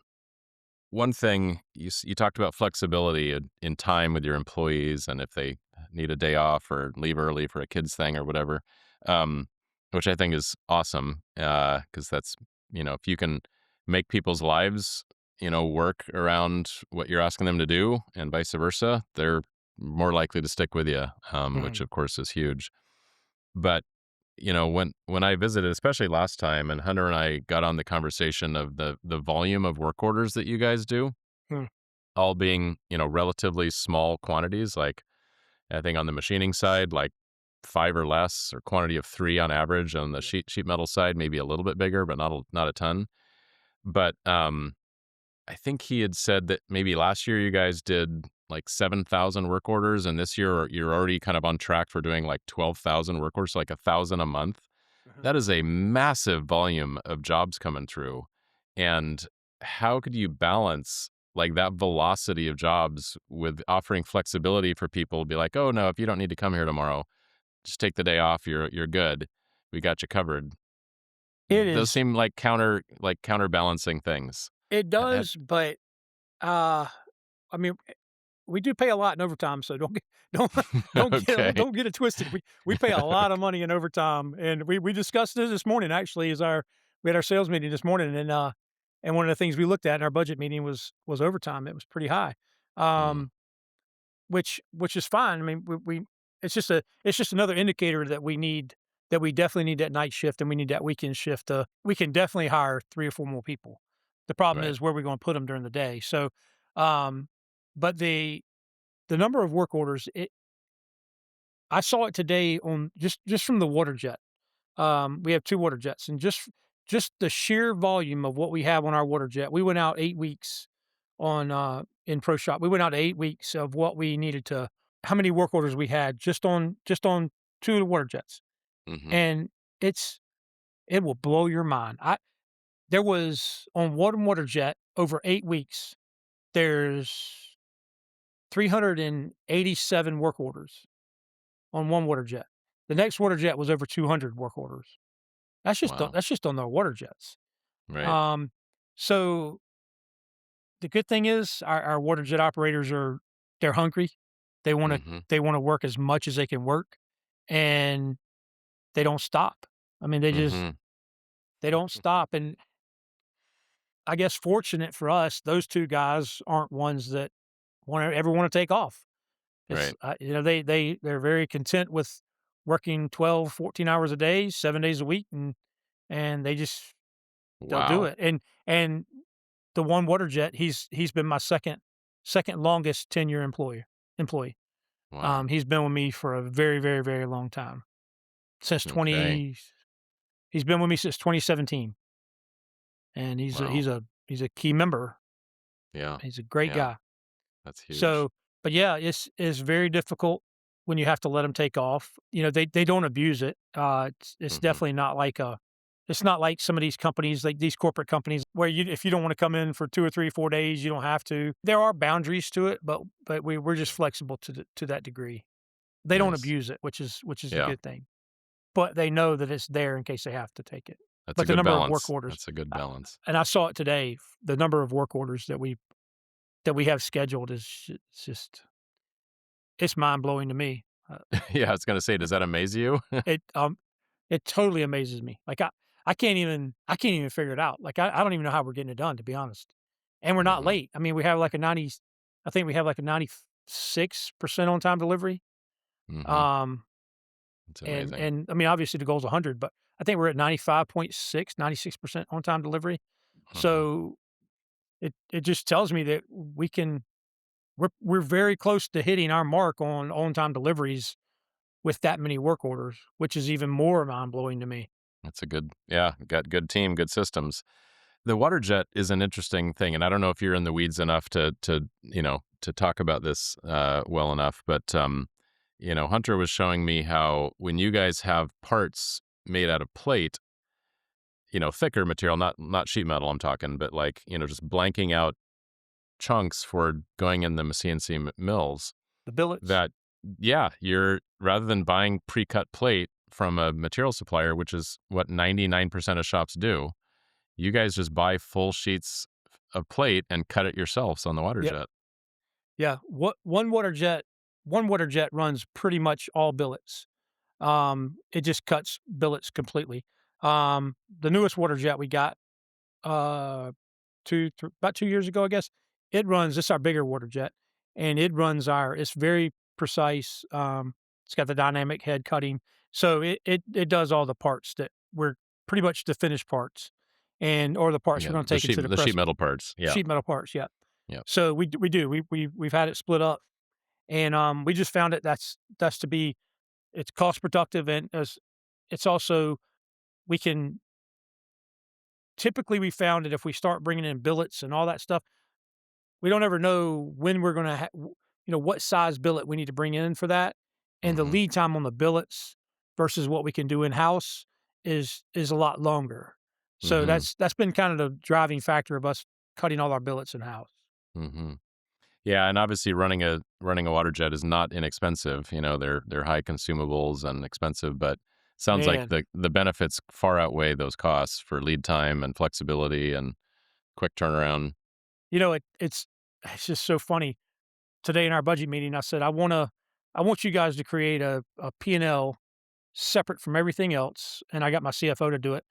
One thing you talked about flexibility in time with your employees, and if they need a day off or leave early for a kids thing or whatever, um, which I think is awesome because that's if you can make people's lives work around what you're asking them to do and vice versa, they're more likely to stick with you, which Mhm. of course is huge. But when I visited, especially last time, and Hunter and I got on the conversation of the volume of work orders that you guys do, Hmm. all being, relatively small quantities. Like I think on the machining side, like 5 or less, or quantity of 3 on average. On the Yeah. sheet metal side, maybe a little bit bigger, but not a ton. But I think he had said that maybe last year you guys did like 7,000 work orders, and this year you're already kind of on track for doing like 12,000 work orders, so like 1,000 a month. Mhm. That is a massive volume of jobs coming through. And how could you balance like that velocity of jobs with offering flexibility for people to be like, "Oh no, if you don't need to come here tomorrow, just take the day off. You're good. We got you covered." It Those is seem like counterbalancing things. it Uh, does, but, uh, I mean, we do pay a lot in overtime, so don't get don't okay. don't get it twisted. We pay a lot of money in overtime, and we discussed this morning actually as we had our sales meeting this morning, and one of the things we looked at in our budget meeting was overtime. It was pretty high, Mm, um, which is fine. I mean, we it's just another indicator that we need. that we definitely need that night shift and we need that weekend shift. We can definitely hire 3 or 4 more people. The problem Right. is where we're going to put them during the day. So, um, but the number of work orders, I saw it today on just from the water jet. We have 2 water jets, and just the sheer volume of what we have on our water jet. We went out 8 weeks on in pro shop. We went out 8 weeks of what we needed to how many work orders we had just on 2 of the water jets. Hmm. And it's it will blow your mind. I There was on one water jet over 8 weeks, there's 387 work orders on one water jet. The next water jet was over 200 work orders. Wow. That's just on the water jets. Right. Um, so the good thing is our water jet operators they're hungry. They wanna Hmm. they wanna work as much as they can work, and they don't stop. I mean, Hmm. they don't stop, and I guess fortunate for us, those 2 guys aren't ones that wanna take off. It's, Right. they're very content with working 12, 14 hours a day, 7 days a week, and they'll do Wow. it, and the one water jet, he's been my second longest tenure employee. Wow. He's been with me for a very, very, very long time, since Okay. 20 he's been with me since 2017, and Wow. he's a key member. Yeah. He's a great Yeah. guy. That's huge. So, but yeah, it's very difficult when you have to let them take off. They don't abuse it. It's Hmm. definitely not like it's not like some of these companies, like these corporate companies, where if you don't want to come in for 2 or 3, 4 days, you don't have to. There are boundaries to it, but we're just flexible to that degree. They don't Nice. abuse it, which is a Yeah. good thing. But they know that it's there in case they have to take it. That's a But the good number of work balance. orders, That's a good uh, balance. and I saw it today. The number of work orders that we have scheduled it's just it's mind blowing to me. Yeah, I was gonna say, does that amaze you? It it totally amazes me. Like I can't even figure it out. Like I don't even know how we're getting it done, to be honest. And we're not Hmm. late. I mean, I think we have like a 96% on time delivery. Hmm. Um, It's amazing. and I mean, obviously the goal's 100, but I think we're at 95.6, 96% on time delivery. Hmm. So it just tells me that we're very close to hitting our mark on time deliveries with that many work orders, which is even more mind blowing to me. That's a good, yeah, got good team, good systems. The water jet is an interesting thing, and I don't know if you're in the weeds enough to talk about this well enough, but Hunter was showing me how when you guys have parts made out of plate, thicker material, not sheet metal, I'm talking, but like just blanking out chunks for going in the CNC mills. The billets. That yeah, you're rather than buying pre-cut plate from a material supplier, which is what 99% of shops do, you guys just buy full sheets of plate and cut it yourselves on the water Yep. jet. Yeah. One water jet runs pretty much all billets. It just cuts billets completely. The newest water jet we got, uh, about 2 years ago, I guess, it's our bigger water jet, and it's very precise. It's got the dynamic head cutting, so it does all the parts that we're pretty much the finished parts, or the parts we're Yeah, gonna take into the the sheet press metal parts. Yeah. sheet metal parts, yeah. Yep. So we do. We've had it split up, and, we just found it that's to be it's cost productive, and it's also we can typically, we found that if we start bringing in billets and all that stuff, we don't ever know when we're gonna what size billet we need to bring in for that, and the Hmm. lead time on the billets versus what we can do in-house is a lot longer. So Hmm. that's been kind of the driving factor of us cutting all our billets in-house. Hmm. Yeah, and obviously running a water jet is not inexpensive. They're high consumables and expensive, but sounds like Man, the benefits far outweigh those costs for lead time and flexibility and quick turnaround. it's just so funny. Today in our budget meeting, I said, I want you guys to create a P&L separate from everything else, and I got my CFO to do it,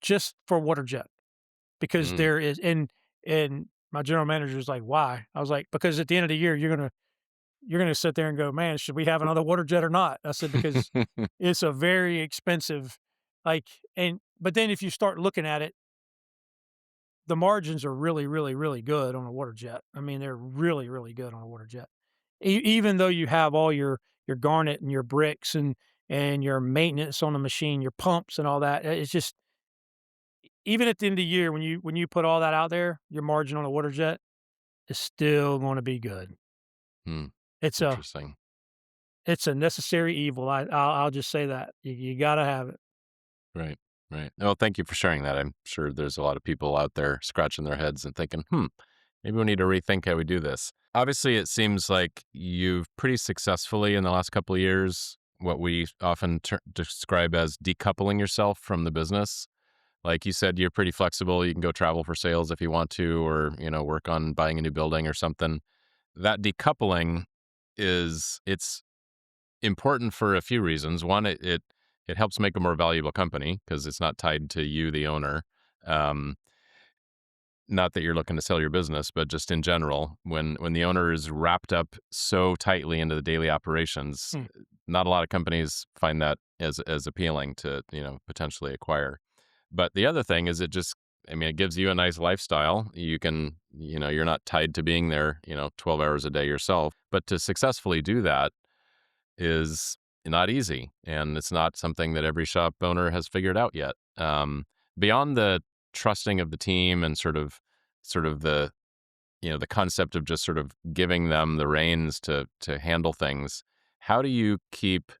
just for water jet, because Mm, there is and my general manager was like, "Why?" I was like, "Because at the end of the year, you're gonna sit there and go, "Man, should we have another water jet or not?" I said, "Because it's a very expensive, like," and but then if you start looking at it, the margins are really, really, really good on a water jet. I mean, they're really, really good on a water jet. Even though you have all your garnet and your bricks and your maintenance on the machine, your pumps and all that, it's just even at the end of the year when you put all that out there, your margin on a water jet is still gonna be good. Hmm, It's a interesting. it's a necessary evil. I'll just say that. You gotta have it. Right, right. Well, thank you for sharing that. I'm sure there's a lot of people out there scratching their heads and thinking, maybe we need to rethink how we do this. Obviously, it seems like you've pretty successfully in the last couple of years, what we often describe as decoupling yourself from the business. Like you said, you're pretty flexible. You can go travel for sales if you want to, or, work on buying a new building or something. That decoupling it's important for a few reasons. One, it helps make a more valuable company because it's not tied to you, the owner. Um, Not that you're looking to sell your business, but just in general, when the owner is wrapped up so tightly into the daily operations, Hmm. not a lot of companies find that as appealing to potentially acquire. But the other thing is I mean, it gives you a nice lifestyle. You can, you're not tied to being there, 12 hours a day yourself. But to successfully do that is not easy, and it's not something that every shop owner has figured out yet. Beyond the trusting of the team and sort of the the concept of just sort of giving them the reins to handle things, how do you keep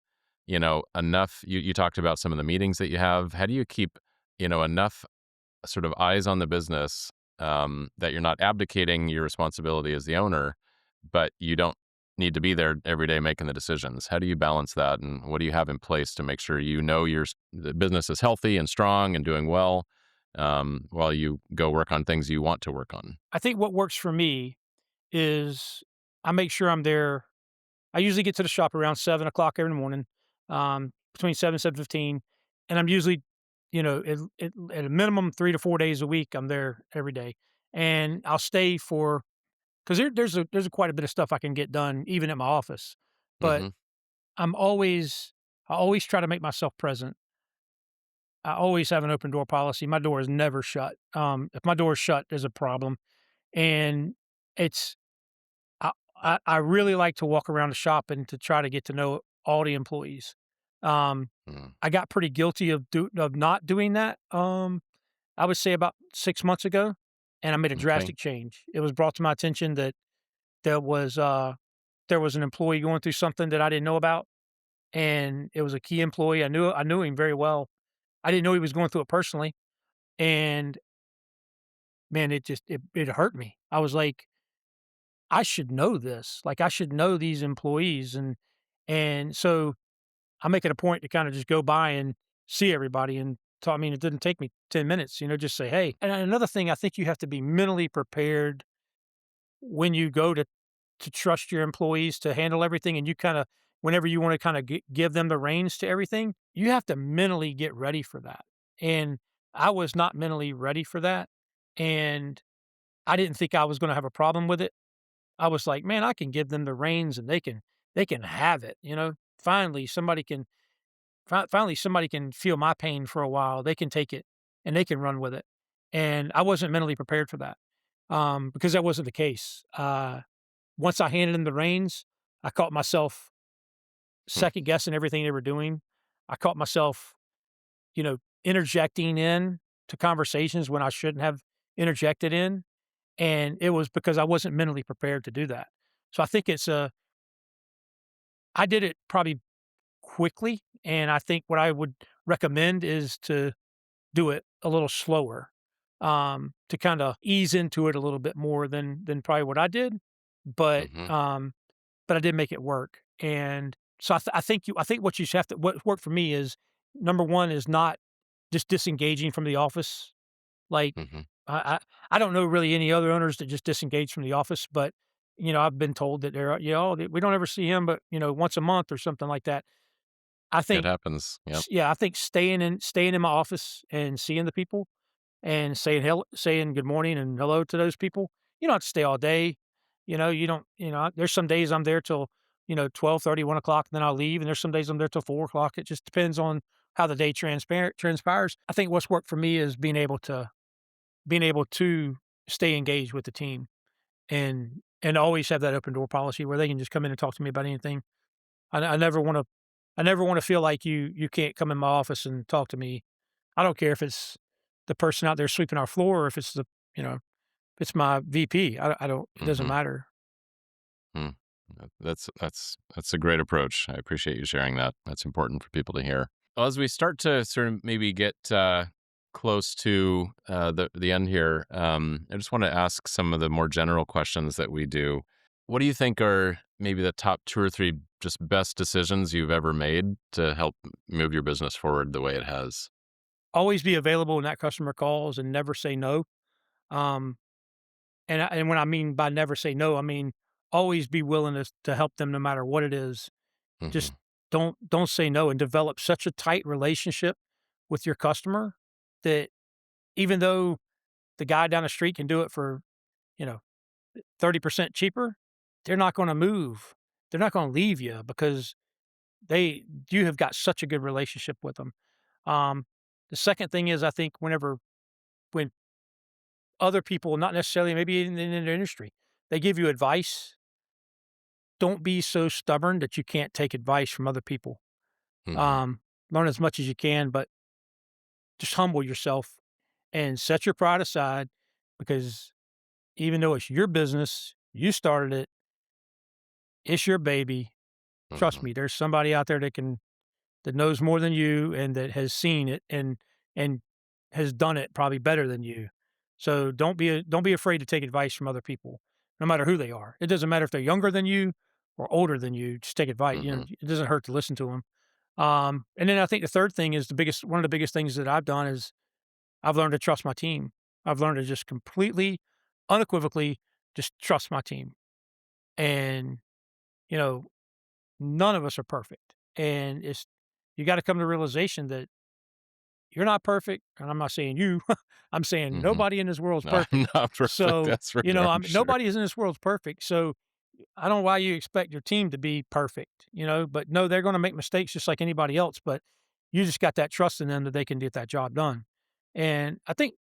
enough? You talked about some of the meetings that you have. How do you keep enough sort of eyes on the business, that you're not abdicating your responsibility as the owner, but you don't need to be there every day making the decisions? How do you balance that, and what do you have in place to make sure the business is healthy and strong and doing well, while you go work on things you want to work on? I think what works for me is I make sure I'm there. I usually get to the shop around 7 o'clock every morning, between 7 and 7:15, and I'm usually, at a minimum 3 to 4 days a week. I'm there every day, and I'll stay for because there's a quite a bit of stuff I can get done even at my office, but Hmm. I'm always I always try to make myself present. I always have an open door policy. My door is never shut. If my door is shut, there's a problem, and it's I I really like to walk around the shop and to try to get to know all the employees. Um, Mm. I got pretty guilty of not doing that, I would say about 6 months ago, and I made a Okay. drastic change. It was brought to my attention that there was, uh, there was an employee going through something that I didn't know about, and it was a key employee. I knew him very well. I didn't know he was going through it personally, and man, it hurt me. I was like, "I should know this. Like, I should know these employees," and so I make it a point to kinda just go by and see everybody and talk. I mean, it didn't take me 10 minutes, just say, "Hey." And another thing, I think you have to be mentally prepared when you go to trust your employees to handle everything, and you kinda whenever you wanna kinda give them the reins to everything, you have to mentally get ready for that, and I was not mentally ready for that, and I didn't think I was gonna have a problem with it. I was like, "Man, I can give them the reins and they can have it," you know? Finally, somebody can feel my pain for a while. They can take it and they can run with it. And I wasn't mentally prepared for that, because that wasn't the case. Once I handed them the reins, I caught myself Hmm. second guessing everything they were doing. I caught myself, interjecting in to conversations when I shouldn't have interjected in. And it was because I wasn't mentally prepared to do that. So I think I did it probably quickly. And I think what I would recommend is to do it a little slower, to kinda ease into it a little bit more than probably what I did, but, Hmm. um, but I did make it work, and so I think what worked for me is, number 1 is not just disengaging from the office, like, Hmm. I I I don't know really any other owners that just disengage from the office, but, I've been told that they're, we don't ever see him, but, once a month or something like that. I It think happens. Yep. yeah, I think staying in my office and seeing the people and saying good morning and hello to those people. You don't have to stay all day. You don't, there's some days I'm there till, 12:30, 1 o'clock, and then I'll leave. And there's some days I'm there till 4 o'clock. It just depends on how the day transpires. I think what's worked for me is being able to stay engaged with the team and always have that open door policy where they can just come in and talk to me about anything. I never want to I never want to feel like you can't come in my office and talk to me. I don't care if it's the person out there sweeping our floor or if it's you know, if it's my VP. I don't, it doesn't Hmm. matter. Hmm. That's a great approach. I appreciate you sharing that. That's important for people to hear. Well, as we start to sort of maybe get close to the end here, I just want to ask some of the more general questions that we do. What do you think are maybe the top two or three just best decisions you've ever made to help move your business forward the way it has? Always be available when that customer calls and never say no. Um, and when I mean by never say no, I mean always be willing to help them no matter what it is. Hmm. Just don't say no and develop such a tight relationship with your customer that even though the guy down the street can do it for, you know, 30% cheaper, they're not going to move. They're not going to leave you because you have got such a good relationship with them. Um, the second thing is I think when other people, not necessarily maybe in their industry, they give you advice, don't be so stubborn that you can't take advice from other people. Hmm. Um, learn as much as you can, but just humble yourself and set your pride aside because even though it's your business, you started it, it's your baby. Trust Hmm. me, there's somebody out there that knows more than you and that has seen it and has done it probably better than you. So don't be afraid to take advice from other people, no matter who they are. It doesn't matter if they're younger than you or older than you. Just take advice. Hmm. It doesn't hurt to listen to them. And then I think the third thing is one of the biggest things that I've done is I've learned to trust my team. I've learned to just completely, unequivocally, just trust my team. And you know, none of us are perfect, and you got to come to the realization that you're not perfect, and I'm not saying you. I'm saying Hmm. nobody in this world is I'm perfect. not perfect. So, That's for darn sure. nobody is in this world is perfect. So, I don't know why you expect your team to be perfect, but no, they're going to make mistakes just like anybody else. But you just got that trust in them that they can get that job done. And I think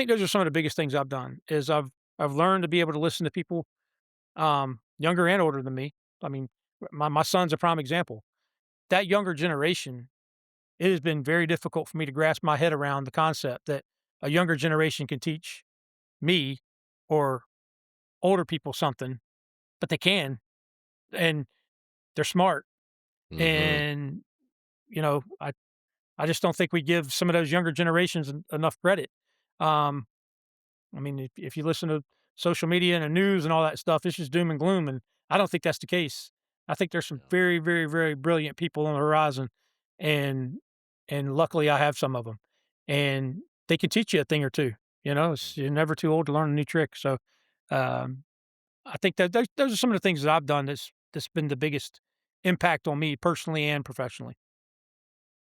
those are some of the biggest things I've done is I've learned to be able to listen to people younger and older than me. I mean, my son's a prime example. That younger generation, it has been very difficult for me to grasp my head around the concept that a younger generation can teach me or older people something, but they can, and they're smart. Hmm. And, I just don't think we give some of those younger generations enough credit. Um, I mean, if you listen to social media and the news and all that stuff, it's just doom and gloom. And I don't think that's the case. I think there's some very, very, very brilliant people on the horizon, and luckily I have some of them, and they can teach you a thing or two. You're never too old to learn a new trick. So, um, I think that those are some of the things that I've done that's been the biggest impact on me personally and professionally.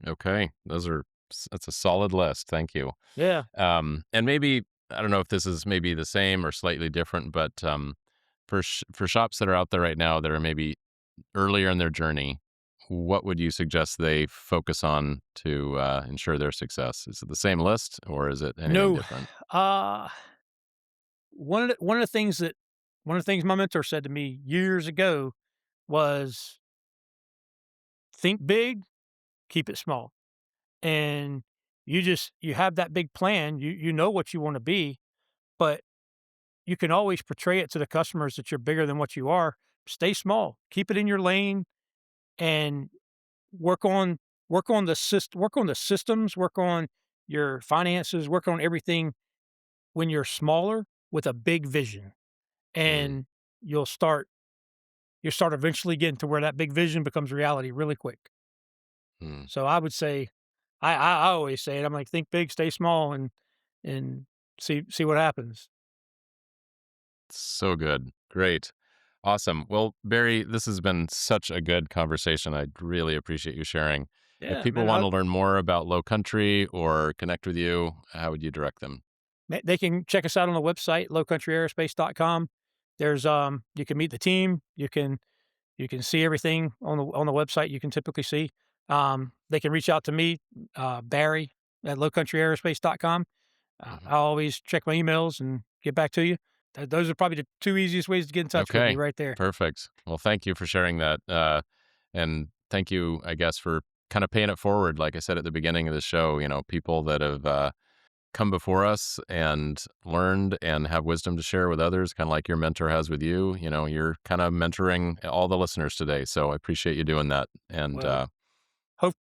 Okay, that's a solid list. Thank you. Yeah. And maybe I don't know if this is maybe the same or slightly different, but for shops that are out there right now that are maybe earlier in their journey, what would you suggest they focus on to ensure their success? Is it the same list or is it anything No. different? Uh one of the things my mentor said to me years ago was think big, keep it small. And you have that big plan, you know what you want to be, but you can always portray it to the customers that you're bigger than what you are. Stay small, keep it in your lane and work on work on the systems, work on your finances, work on everything when you're smaller with a big vision. Mm, And you'll start you'll start eventually getting to where that big vision becomes reality really quick. mm. So I would say I always say it. I'm like, think big, stay small, and see what happens. So good. Great. Awesome. Well, Barry, this has been such a good conversation. I really appreciate you sharing. If Yeah, people man. want to learn more about Low Country or connect with you, how would you direct them? They can check us out on the website, lowcountryaerospace.com. There's you can meet the team. You can see everything on the website. You can typically see. They can reach out to me, Barry at lowcountryaerospace.com. Mhm. I always check my emails and get back to you. Those are probably the two easiest ways to get in touch with me Okay, right there. perfect. Well, thank you for sharing that. And thank you, I guess, for kind of paying it forward. Like I said at the beginning of the show, people that have come before us and learned and have wisdom to share with others, kind of like your mentor has with you. You're kind of mentoring all the listeners today. So I appreciate you doing that. And Well,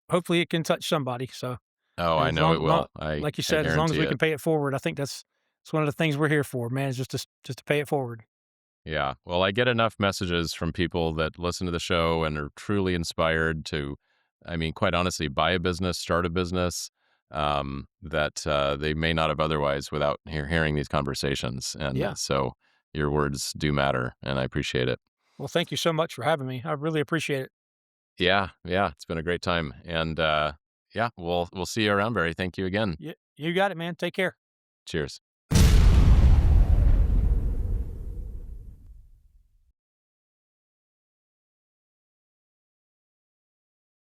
hopefully it can touch somebody. So oh, I as know it long will. I like you I said, as long as guarantee we it. can pay it forward, I think that's one of the things we're here for, man. Is just to pay it forward. Yeah. Well, I get enough messages from people that listen to the show and are truly inspired to, I mean, quite honestly, buy a business, start a business, that they may not have otherwise without hearing these conversations. And Yeah. so your words do matter, and I appreciate it. Well, thank you so much for having me. I really appreciate it. Yeah. Yeah. It's been a great time. And yeah, we'll see you around, Barry. Thank you again. You got it, man. Take care. Cheers.